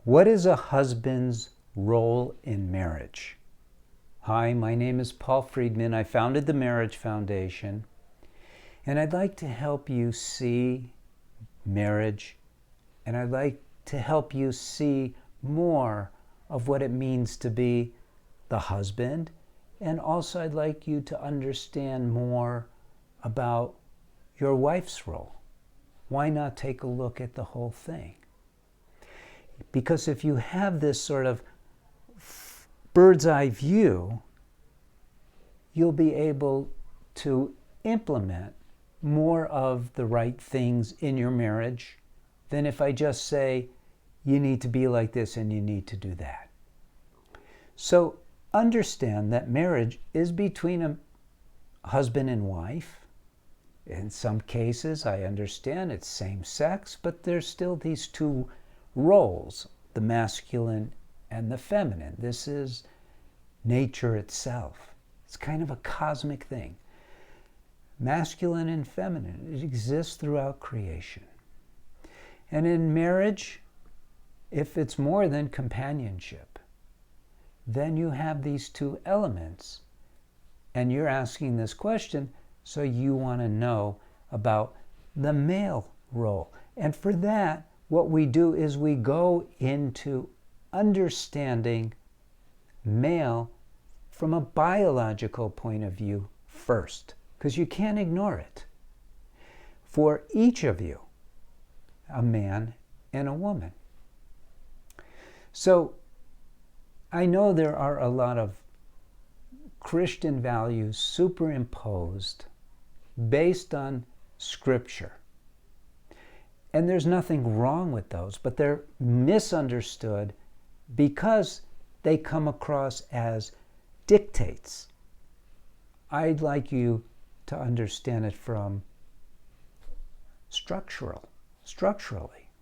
What is a husband's role in marriage? Hi, my name is Paul Friedman. I founded the Marriage Foundation, and I'd like to help you see marriage, and I'd like to help you see more of what it means to be the husband, and also I'd like you to understand more about your wife's role. Why not take a look at the whole thing? Because if you have this sort of bird's eye view, you'll be able to implement more of the right things in your marriage than if I just say, you need to be like this and you need to do that. So understand that marriage is between a husband and wife. In some cases, I understand it's same sex, but there's still these two roles, the masculine and the feminine. This is nature itself. It's kind of a cosmic thing. Masculine and feminine, it exists throughout creation. And in marriage, if it's more than companionship, then you have these two elements. And you're asking this question, so you want to know about the male role. And for that, what we do is we go into understanding male from a biological point of view first, because you can't ignore it. For each of you, a man and a woman. So I know there are a lot of Christian values superimposed based on Scripture. And there's nothing wrong with those, but they're misunderstood because they come across as dictates. I'd like you to understand it from structurally,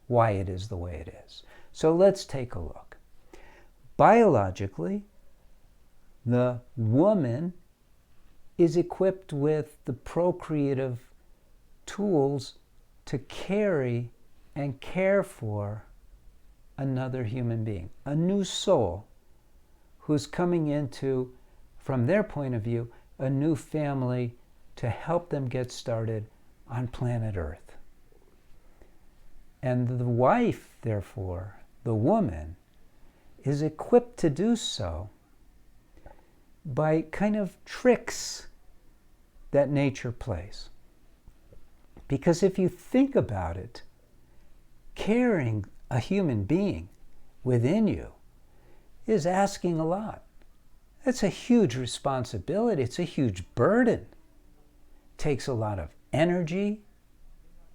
why it is the way it is. So let's take a look. Biologically, the woman is equipped with the procreative tools to carry and care for another human being, a new soul who's coming into, from their point of view, a new family to help them get started on planet Earth. And the wife, therefore, the woman, is equipped to do so by kind of tricks that nature plays. Because if you think about it, carrying a human being within you is asking a lot. It's a huge responsibility. It's a huge burden. It takes a lot of energy,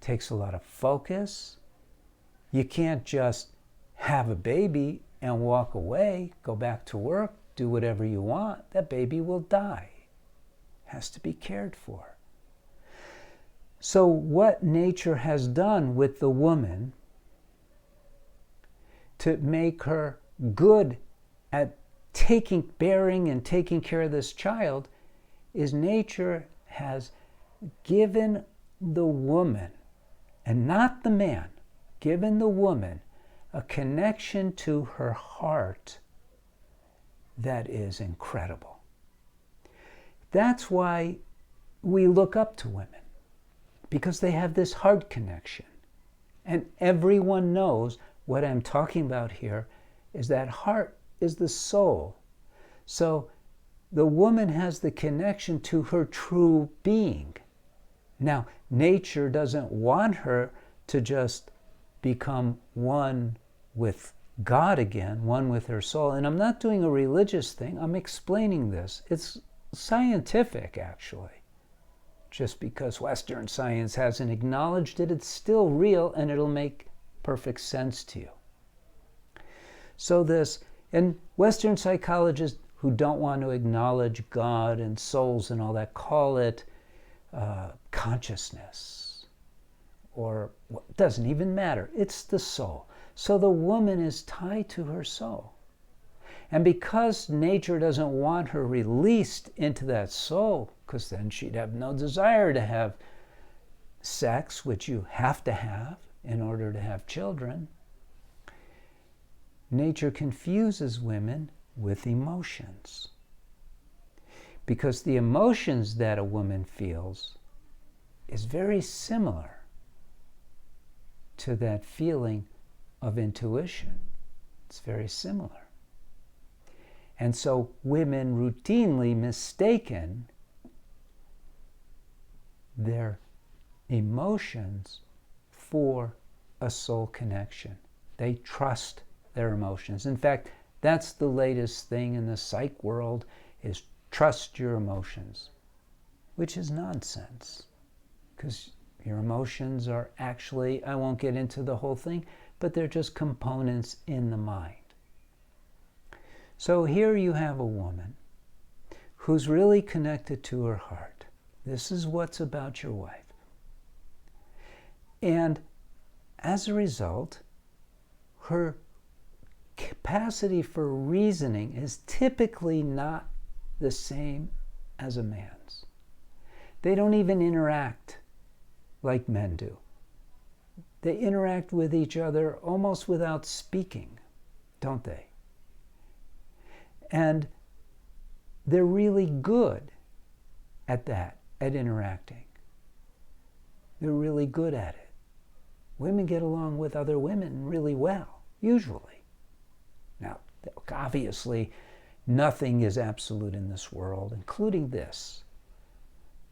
takes a lot of focus. You can't just have a baby and walk away, go back to work, do whatever you want. That baby will die. It has to be cared for. So what nature has done with the woman to make her good at bearing and taking care of this child is nature has given the woman, and not the man, given the woman a connection to her heart that is incredible. That's why we look up to women, because they have this heart connection. And everyone knows what I'm talking about here is that heart is the soul. So the woman has the connection to her true being. Now, nature doesn't want her to just become one with God again, one with her soul. And I'm not doing a religious thing. I'm explaining this. It's scientific, actually. Just because Western science hasn't acknowledged it, it's still real and it'll make perfect sense to you. So and Western psychologists who don't want to acknowledge God and souls and all that call it consciousness, or it doesn't even matter. It's the soul. So the woman is tied to her soul. And because nature doesn't want her released into that soul, because then she'd have no desire to have sex, which you have to have in order to have children, nature confuses women with emotions. Because the emotions that a woman feels is very similar to that feeling of intuition. It's very similar. And so women routinely mistaken their emotions for a soul connection. They trust their emotions. In fact, that's the latest thing in the psych world, is trust your emotions, which is nonsense, because your emotions are actually, I won't get into the whole thing, but they're just components in the mind. So here you have a woman who's really connected to her heart. This is what's about your wife. And as a result, her capacity for reasoning is typically not the same as a man's. They don't even interact like men do. They interact with each other almost without speaking, don't they? And they're really good at that, at interacting. They're really good at it. Women get along with other women really well, usually. Now, obviously, nothing is absolute in this world, including this.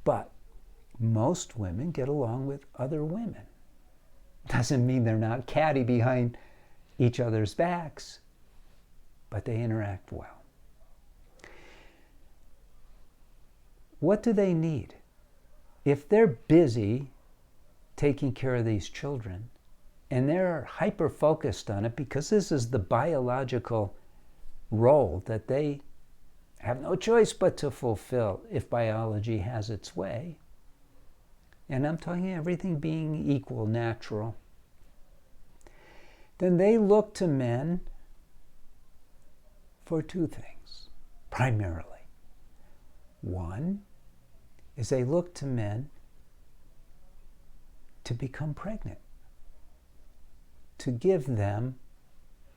But most women get along with other women. Doesn't mean they're not catty behind each other's backs, but they interact well. What do they need? If they're busy taking care of these children, and they're hyper-focused on it because this is the biological role that they have no choice but to fulfill if biology has its way. And I'm talking everything being equal, natural. Then they look to men for two things, primarily. One is they look to men to become pregnant, to give them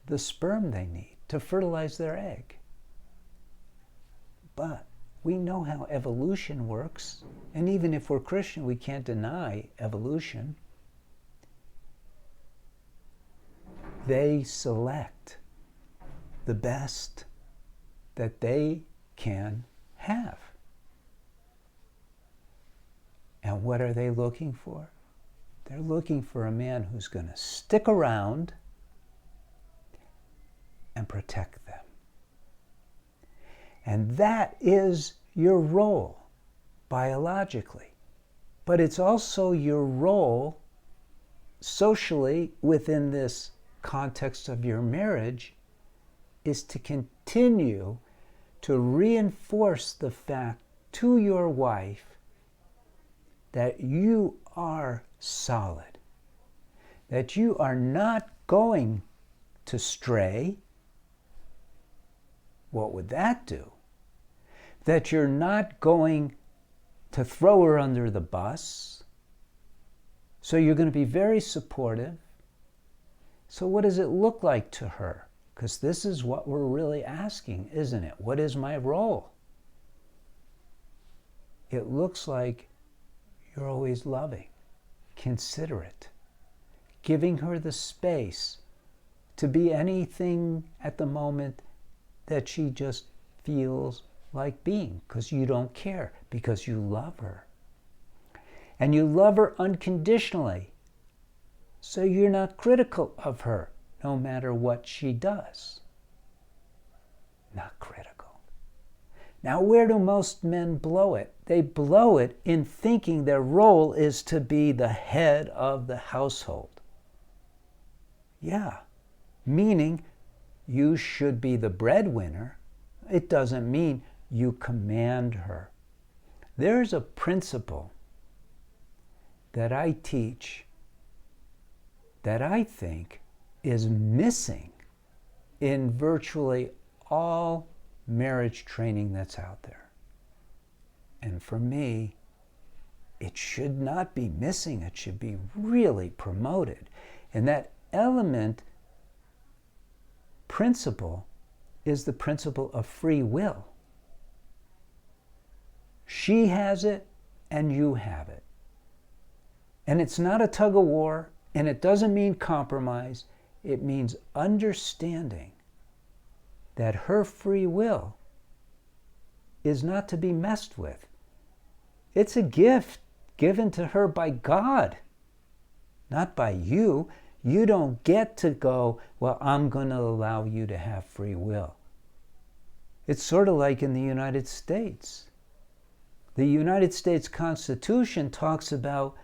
the sperm they need to fertilize their egg. But we know how evolution works, and even if we're Christian, we can't deny evolution. They select the best that they can have. And what are they looking for? They're looking for a man who's going to stick around and protect them. And that is your role biologically. But it's also your role socially within this context of your marriage, is to continue to reinforce the fact to your wife that you are solid, that you are not going to stray. What would that do? That you're not going to throw her under the bus. So you're going to be very supportive. So what does it look like to her? Because this is what we're really asking, isn't it? What is my role? It looks like you're always loving, considerate, giving her the space to be anything at the moment that she just feels like being, because you don't care, because you love her. And you love her unconditionally, so you're not critical of her, no matter what she does. Not critical. Now, where do most men blow it? They blow it in thinking their role is to be the head of the household. Yeah, meaning you should be the breadwinner. It doesn't mean you command her. There's a principle that I teach that I think is missing in virtually all marriage training that's out there. And for me, it should not be missing. It should be really promoted. And that element principle is the principle of free will. She has it and you have it. And it's not a tug of war, and it doesn't mean compromise. It means understanding that her free will is not to be messed with. It's a gift given to her by God, not by you. You don't get to go, well, I'm going to allow you to have free will. It's sort of like in the United States. The United States Constitution talks about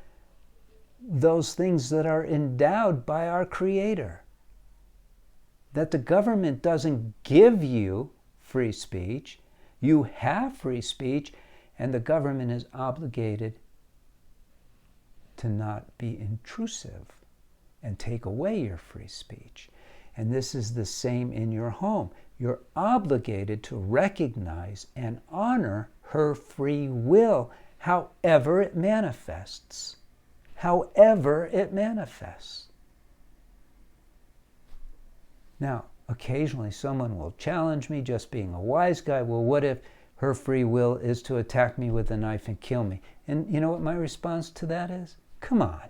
those things that are endowed by our Creator. That the government doesn't give you free speech. You have free speech, and the government is obligated to not be intrusive and take away your free speech. And this is the same in your home. You're obligated to recognize and honor her free will, however it manifests. However it manifests. Now, occasionally someone will challenge me, just being a wise guy. Well, what if her free will is to attack me with a knife and kill me? And you know what my response to that is? Come on.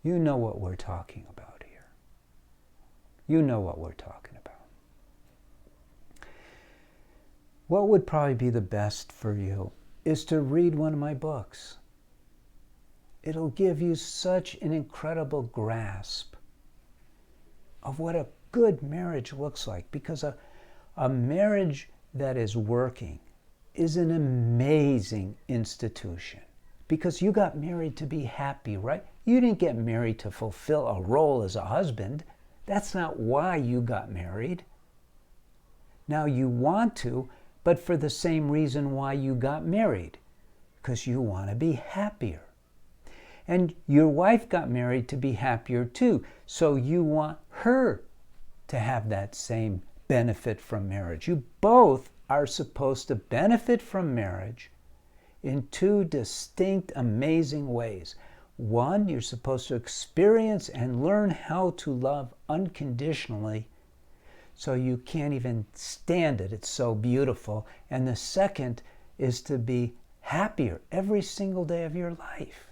You know what we're talking about here. You know what we're talking about. What would probably be the best for you is to read one of my books. It'll give you such an incredible grasp of what a good marriage looks like, because a marriage that is working is an amazing institution, because you got married to be happy, right? You didn't get married to fulfill a role as a husband. That's not why you got married. Now you want to, but for the same reason why you got married, because you want to be happier. And your wife got married to be happier too. So you want her to have that same benefit from marriage. You both are supposed to benefit from marriage in two distinct, amazing ways. One, you're supposed to experience and learn how to love unconditionally, so you can't even stand it. It's so beautiful. And the second is to be happier every single day of your life,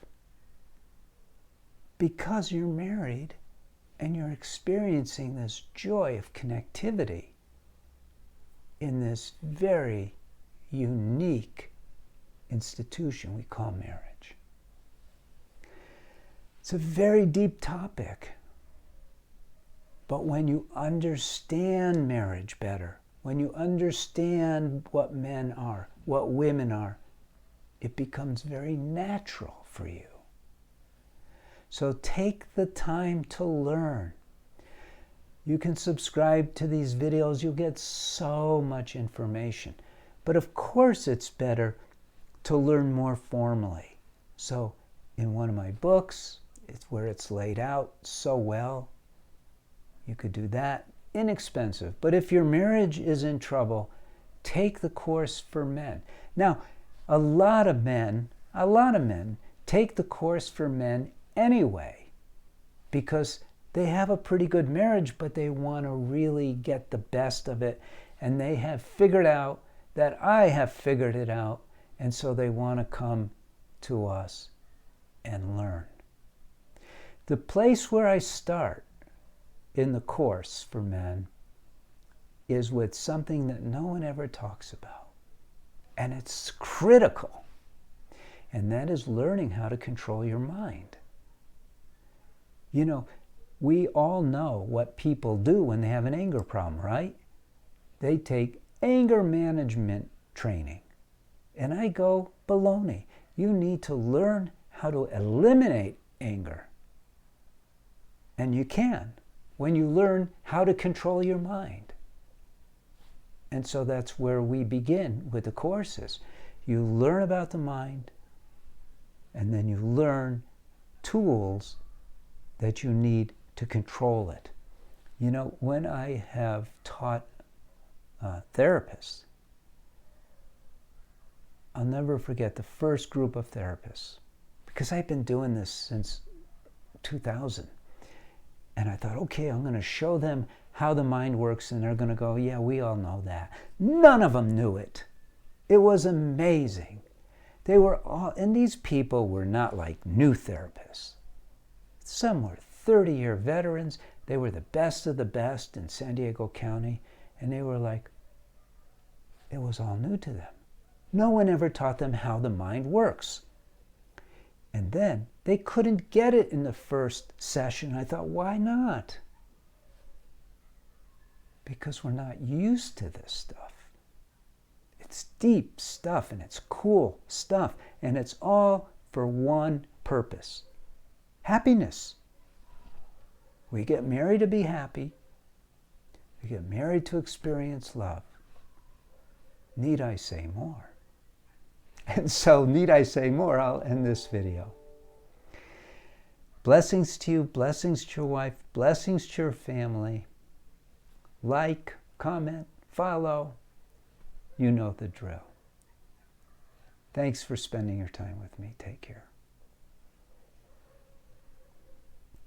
because you're married and you're experiencing this joy of connectivity in this very unique institution we call marriage. It's a very deep topic. But when you understand marriage better, when you understand what men are, what women are, it becomes very natural for you. So take the time to learn. You can subscribe to these videos. You'll get so much information. But of course it's better to learn more formally. So in one of my books, it's where it's laid out so well. You could do that. Inexpensive. But if your marriage is in trouble, take the course for men. Now, a lot of men take the course for men anyway, because they have a pretty good marriage, but they want to really get the best of it. And they have figured out that I have figured it out. And so they want to come to us and learn. The place where I start in the course for men is with something that no one ever talks about. And it's critical. And that is learning how to control your mind. You know, we all know what people do when they have an anger problem, right? They take anger management training. And I go, baloney. You need to learn how to eliminate anger. And you can when you learn how to control your mind. And so that's where we begin with the courses. You learn about the mind, and then you learn tools that you need to control it. You know, when I have taught therapists, I'll never forget the first group of therapists, because I've been doing this since 2000. And I thought, okay, I'm going to show them how the mind works, and they're going to go, yeah, we all know that. None of them knew it. It was amazing. They were all, and these people were not like new therapists. Some were 30-year veterans. They were the best of the best in San Diego County, and they were like, it was all new to them. No one ever taught them how the mind works. And then they couldn't get it in the first session. I thought, why not? Because we're not used to this stuff. It's deep stuff, and it's cool stuff, and it's all for one purpose: happiness. We get married to be happy. We get married to experience love. Need I say more? And so, need I say more, I'll end this video. Blessings to you, blessings to your wife, blessings to your family. Like, comment, follow. You know the drill. Thanks for spending your time with me. Take care.